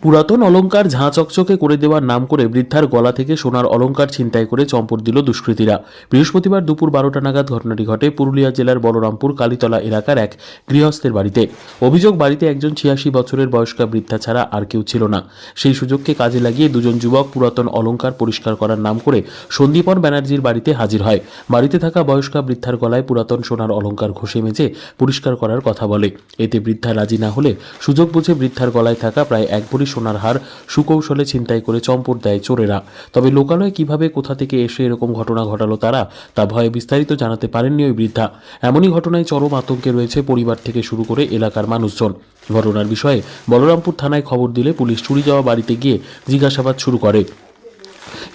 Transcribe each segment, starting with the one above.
পুরাতন অলংকার ঝাঁ চকচকে করে দেওয়ার নাম করে বৃদ্ধার গলা থেকে সোনার অলংকার ছিনতাই করে চম্পট দিল দুষ্কৃতীরা। বৃহস্পতিবার দুপুর 12টা নাগাদ ঘটনাটি ঘটে পুরুলিয়া জেলার বলরামপুর কালীতলা এলাকার এক গৃহস্থের বাড়িতে। অভিযোগ, বাড়িতে একজন 86 বছরের বয়স্কা বৃদ্ধা ছাড়া আর কেউ ছিল না। সেই সুযোগকে কাজে লাগিয়ে দুজন যুবক পুরাতন অলংকার পরিষ্কার করার নাম করে সন্দীপন ব্যানার্জির বাড়িতে হাজির হয়। বাড়িতে থাকা বয়স্কা বৃদ্ধার গলায় পুরাতন সোনার অলংকার ঘষে মেজে পরিষ্কার করার কথা বলে। এতে বৃদ্ধা রাজি না হলে সুযোগ বুঝে বৃদ্ধার গলায় থাকা প্রায় 1 ভরি সোনার হার সুকৌশলে ছিনতাই করে চম্পট দেয় চোরেরা। তবে লোকালয়ে কিভাবে কোথা থেকে এসে এরকম ঘটনা ঘটালো তারা, তা ভয়ে বিস্তারিত জানাতে পারেননি ওই বৃদ্ধা। এমনই ঘটনায় চরম আতঙ্কে রয়েছে পরিবার থেকে শুরু করে এলাকার মানুষজন। ঘটনার বিষয়ে বলরামপুর থানায় খবর দিলে পুলিশ চুরি যাওয়া বাড়িতে গিয়ে জিজ্ঞাসাবাদ শুরু করে।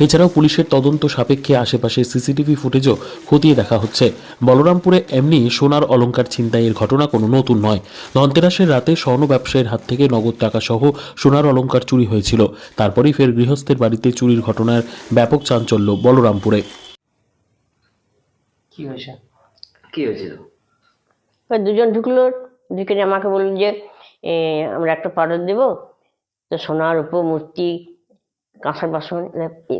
এছাড়াও পুলিশের তদন্ত সাপেক্ষে আশেপাশে সিসিটিভি ফুটেজও খতিয়ে দেখা হচ্ছে। বলরামপুরে এমনি সোনার অলংকার ছিনতাইয়ের ঘটনা কোনো নতুন নয়। ধনতেরাসের রাতে স্বর্ণ ব্যবসায়ীর হাত থেকে নগদ টাকা সহ সোনার অলংকার চুরি হয়েছিল। তারপরেই ফের গৃহস্থের বাড়িতে চুরির ঘটনার ব্যাপক চাঞ্চল্য বলরামপুরে। কি হয়েছে? কি হয়েছিল? ওই দুজন ঢুকলো, ঢুকে আমাকে বলল যে আমরা একটা পাউডার দেবো, তো সোনার উপর মূর্তি, কাঁসার বাসন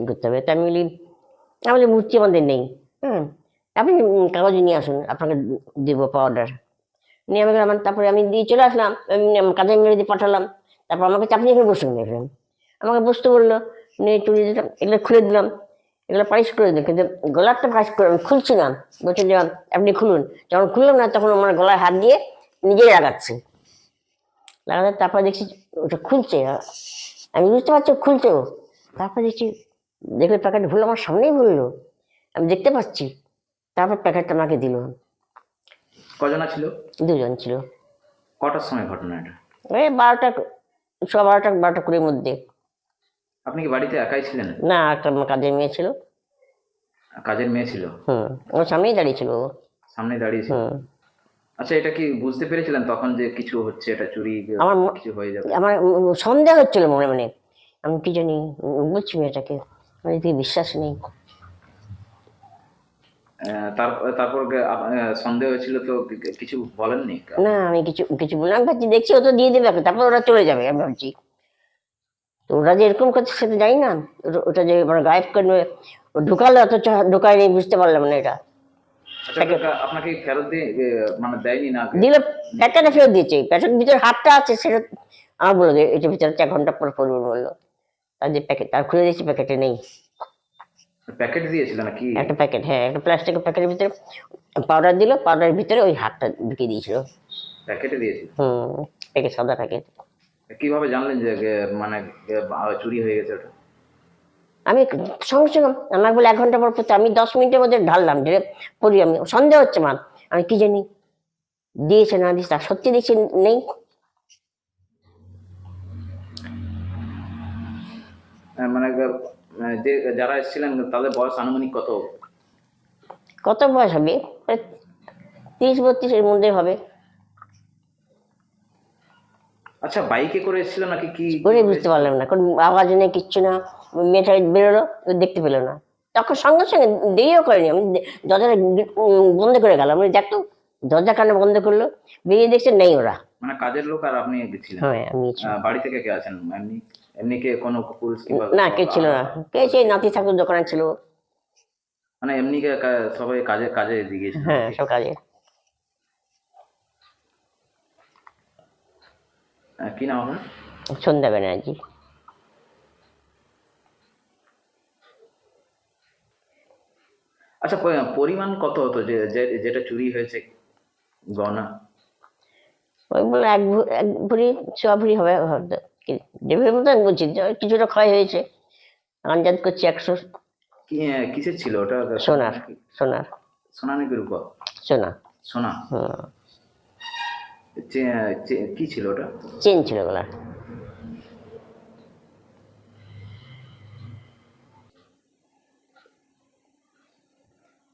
করতে হবে। তা আমি বলি মূর্তি আমাদের নেই। আপনি কাগজ নিয়ে আসুন, আপনাকে দেবো পাউডার। নিয়ে আমি গেলাম, তারপরে আমি দিয়ে চলে আসলাম, কাজে মেরে দিয়ে পাঠালাম। তারপর আমাকে চাপ নিয়ে বসে দেখলাম, আমাকে বসতে বললো, নিয়ে চুরি দিলাম, এগুলো খুলে দিলাম, এগুলো পালিশ করে দিলাম, কিন্তু গলারটা পালিশ করে আমি খুলছিলাম, বলছি যে আপনি খুলুন। যখন খুললাম না, তখন আমার গলায় হাত দিয়ে নিজেই লাগাচ্ছে। লাগাতে তারপর দেখছি ওটা খুলছে, আমি বুঝতে পারছি খুলছে। তারপর দেখছি, দেখলে প্যাকেট ভুল আমার সামনেই ভুললো, আমি দেখতে পাচ্ছি। তারপর প্যাকেটটা আমাকে দিল। কজনা ছিল? দুজন ছিল। কটার সময় ঘটনা এটা? ওই 12টা, 12টা 20-র মধ্যে। আপনি কি বাড়িতে একাই ছিলেন? না, একটা কাজের মেয়ে ছিল। কাজের মেয়ে ছিল? ওর সামনেই দাঁড়িয়ে ছিল। সামনে দাঁড়িয়ে ছিল? আচ্ছা, এটা কি বুঝতে পেরেছিলেন তখন যে কিছু হচ্ছে, এটা চুরি আমার কিছু হয়ে যাবে? আমার সন্দেহ হচ্ছিল মনে মনে, আমি কি জানি বলছি মেয়েটাকে, আমার এদিকে বিশ্বাস নেই। তারপর সন্দেহ হয়েছিল তো কিছু বলেননি? না, আমি কিছু কিছু বললাম, ভাবছি দেখছি ও তো দিয়ে দেবে, তারপর ওরা চলে যাবে আমি ভাবছি। তো ওরা যে এরকম করছে সেটা জানি না, ওটা যে মানে গায়েব করবে, ও ঢুকালো অথচ ঢুকায়নি, বুঝতে পারলাম না এটা। আপনাকে ফেরত দিয়ে মানে দেয়নি না? দিলে প্যাকেটটা ফেরত দিয়েছে, প্যাকেটের ভিতরে হাতটা আছে সেটা আমার বললো যে এটার ভিতরে 4 ঘন্টা পর পড়বে বললো। তার যে প্যাকেট, তার খুলে দিয়েছি, প্যাকেটে নেই। প্যাকেট দিয়েছিল নাকি? একটা প্যাকেট, হ্যাঁ, একটা প্লাস্টিকের প্যাকেটের ভিতরে পাউডার দিল, পাউডারের ভিতরে ওই হাতটা ঢুকিয়ে দিয়েছিল। প্যাকেটে দিয়েছিল? প্যাকেট, সাদা প্যাকেট। কিভাবে জানলেন যে মানে চুরি হয়ে গেছে ওটা? আমি সঙ্গে সঙ্গে আমার বলে 1 ঘন্টা পর পড়তে, আমি 10 মিনিটের মধ্যে ঢাললাম, ঢেলে পড়ি। আমি সন্দেহ হচ্ছে মা, আমি কি জানি দিয়েছে না দিয়েছে, তার সত্যি দেখছি নেই। মানে যে যারা এসেছিলেন তাদের বয়স আনুমানিক কত? কত বয়স হবে? 30-32-এর মধ্যে হবে। আচ্ছা, বাইকে করে এসেছিল নাকি কি করে বুঝতে পারলাম না, কারণ আওয়াজ নেই, কিচ্ছু না। মেয়েটা বেরোলো, দেখতে পেলো না, তখন সঙ্গে সঙ্গে দেরিও করেনি, আমি দরজাটা বন্ধ করে গেলাম। আমি দেখতো দরজা কানে বন্ধ করলো, বেরিয়ে দেখছে নেই ওরা। মানে কাজের লোক আর আপনি ছিলেন? হ্যাঁ, আমি বাড়ি থেকে কে আছেন? এমনি এমনি কে কোনো পুলিশ কিংবা? না, কে ছিল না, কে সেই নাতি ঠাকুর দোকানে ছিল। মানে এমনি কে সবাই কাজে কাজে দিয়ে গেছিল? হ্যাঁ, সব কাজে। কি নাম আপনার? সন্ধ্যা ব্যানার্জি। আচ্ছা, পরিমাণ কত হতো যেটা চুরি হয়েছে গয়না? ওই বলে 1 ভরি, 1.25 ভরি হবে হয়তো, দেবের মতো আমি বলছি, কিছুটা ক্ষয় হয়েছে, আন্দাজ করছি 100। কিসের ছিল ওটা? সোনার। সোনার। সোনা নাকি রূপা? সোনা। সোনা? কি ছিল ওটা? চেন ছিল গলার।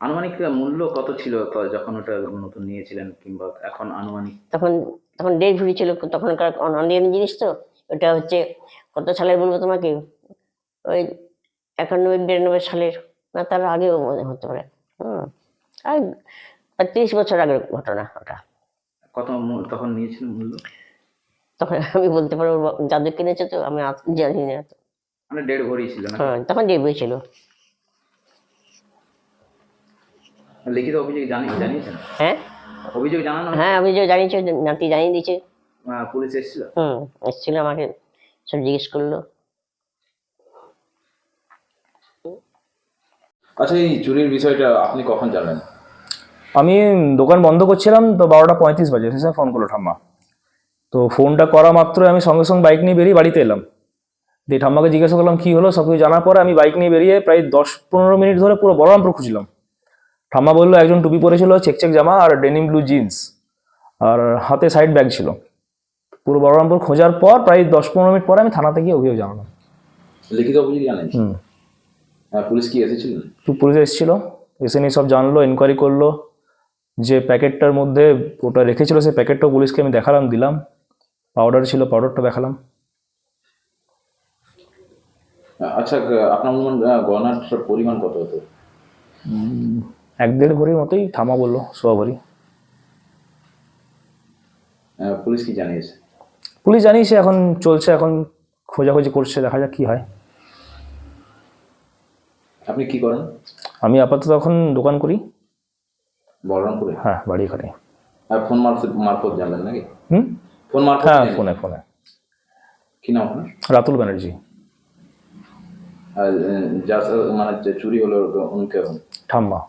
আনুমানিক মূল্য কত ছিল যখন ওটা নতুন নিয়েছিলেন, কিংবা এখন আনুমানিক? তখন তখন 1.5 ভরি ছিল, তখনকার অনলাইন জিনিস তো। ওটা হচ্ছে কত সালের বলবো তোমাকে, ওই 91-92 সালের, না তার আগেও হতে পারে। আর 30 বছর আগের ঘটনা ওটা। কত তখন নিয়েছিলেন মূল্য? তখন আমি বলতে পারবো জাদু কিনেছে তো আমি জানি না তো। মানে 1.5 ভরি ছিল না? হ্যাঁ তখন দেবই ছিল। লিখিত অভিযোগ জানিয়েছেন? হ্যাঁ অভিযোগ জানানো হ্যাঁ আমি যে জানিয়েছি, নাতি জানিয়ে দিয়েছে। পুলিশ এসেছিল? এসেছিল আমাকে সব জিজ্ঞেস করলো। আচ্ছা, এই চুরির বিষয়টা আপনি কখন জানলেন? আমি দোকান বন্ধ করছিলাম তো 12:35 বাজে সে ফোন করলো ঠাম্মা। তো ফোনটা করা মাত্র আমি সঙ্গে সঙ্গে বাইক নিয়ে বেরিয়ে বাড়িতে এলাম। দিয়ে ঠাম্মাকে জিজ্ঞাসা করলাম কী হলো, সব কিছু জানার পরে আমি বাইক নিয়ে বেরিয়ে প্রায় 10-15 মিনিট ধরে পুরো বলরামপুর খুঁজলাম। ঠাম্মা বললো একজন টুপি পরেছিল, চেক জামা আর ডেনিম ব্লু জিন্স, আর হাতে সাইড ব্যাগ ছিল। পুরো বলরামপুর খোঁজার পর প্রায় 10-15 মিনিট পরে আমি থানাতে গিয়ে অভিযোগ জানালাম। লিখিত অভিযোগ জানেন? পুলিশ কি এসেছিল? পুলিশ এসেছিল, এসে নিয়ে সব জানলো, এনকোয়ারি করলো। যে প্যাকেটটার মধ্যে ওটা রেখেছিল সেই প্যাকেটটাও পুলিশকে আমি দেখালাম, দিলাম। পাউডার ছিল, পাউডারটা দেখালাম। আচ্ছা, আপনার অনুমান গয়নার পরিমাণ কত হতো? 1-1.5 ভরির মতোই ঠাম্মা বললো, 100 ভরি। পুলিশ কি জানিয়েছে? পুলিশ জানিয়েছে, এখন চলছে, এখন খোঁজাখুঁজি করছে, দেখা যাক কি হয়। আপনি কি করেন? আমি আপাতত এখন দোকান করি। বলরামপুরে? হ্যাঁ, বাড়ি এখানে। ফোন মারফত জানলেন নাকি? ফোন মারফত? হ্যাঁ, ফোনে। কি নাম আপনার? রাতুল ব্যানার্জি। আর যা মানে যে চুরি হলো উনি কেমন? ঠাম্মা।